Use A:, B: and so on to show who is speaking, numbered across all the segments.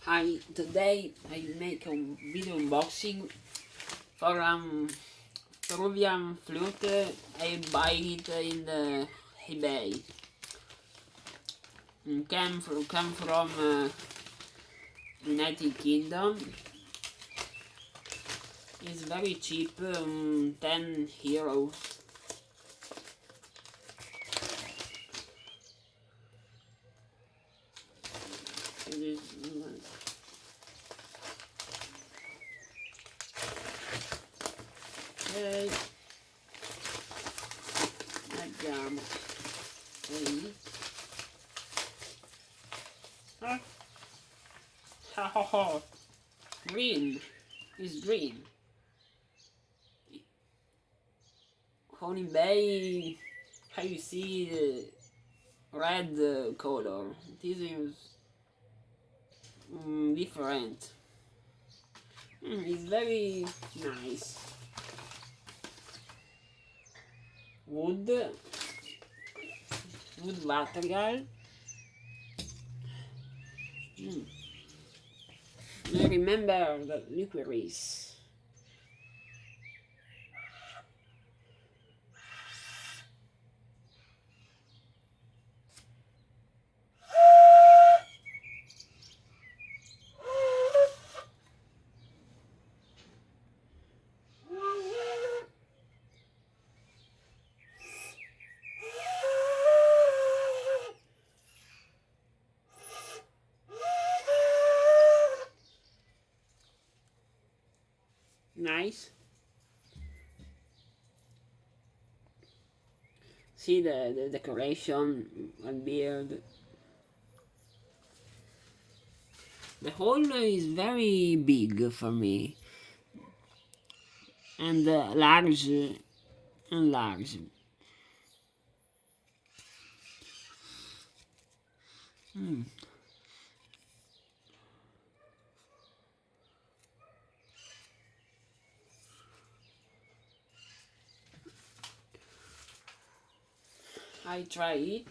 A: Today I make a video unboxing for Peruvian flute. I buy it in the eBay. Came from United Kingdom. It's very cheap, 10 euros. Ok, andiamo qui. Green is green. On eBay, how you see the red color. This is different. It's very nice. Wood material. I remember the licorice. Nice. See the decoration and beard. The hole is very big for me and large and large. I try it.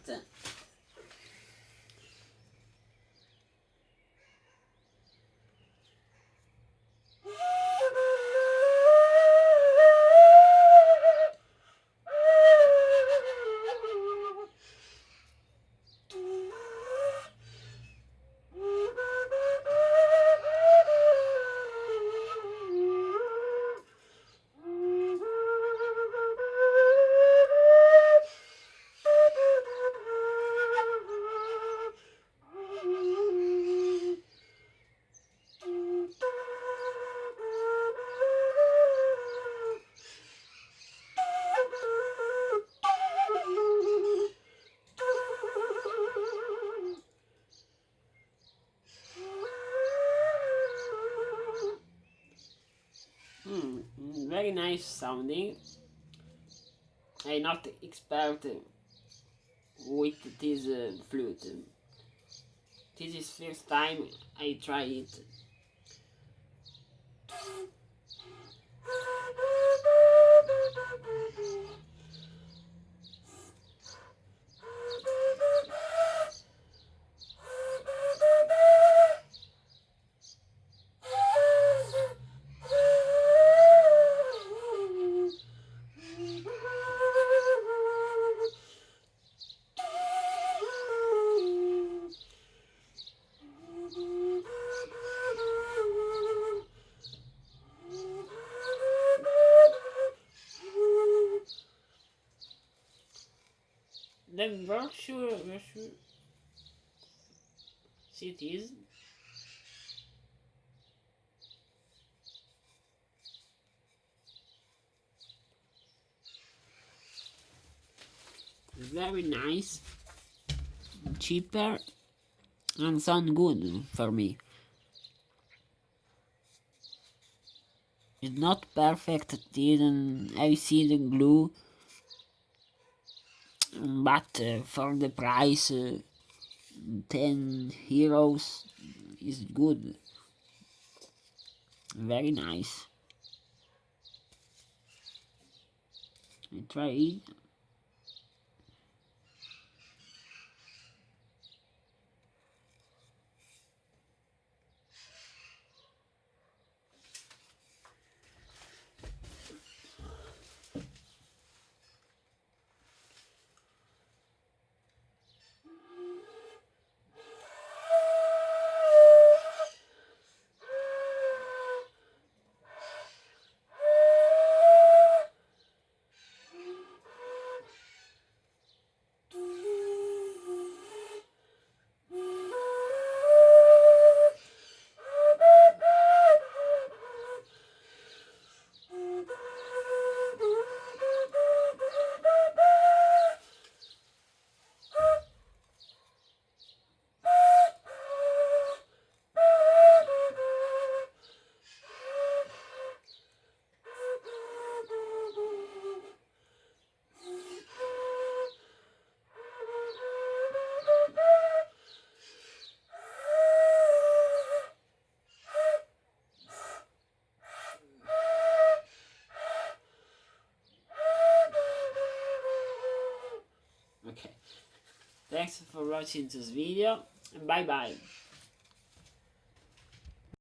A: Very nice sounding. I'm not expert with this flute. This is first time I try it. The brochure, see it is. Very nice, cheaper, and sound good for me. It's not perfect, didn't I see the glue, but for the price, 10 euros is good. Very nice. I try it. Thanks for watching this video, and bye bye.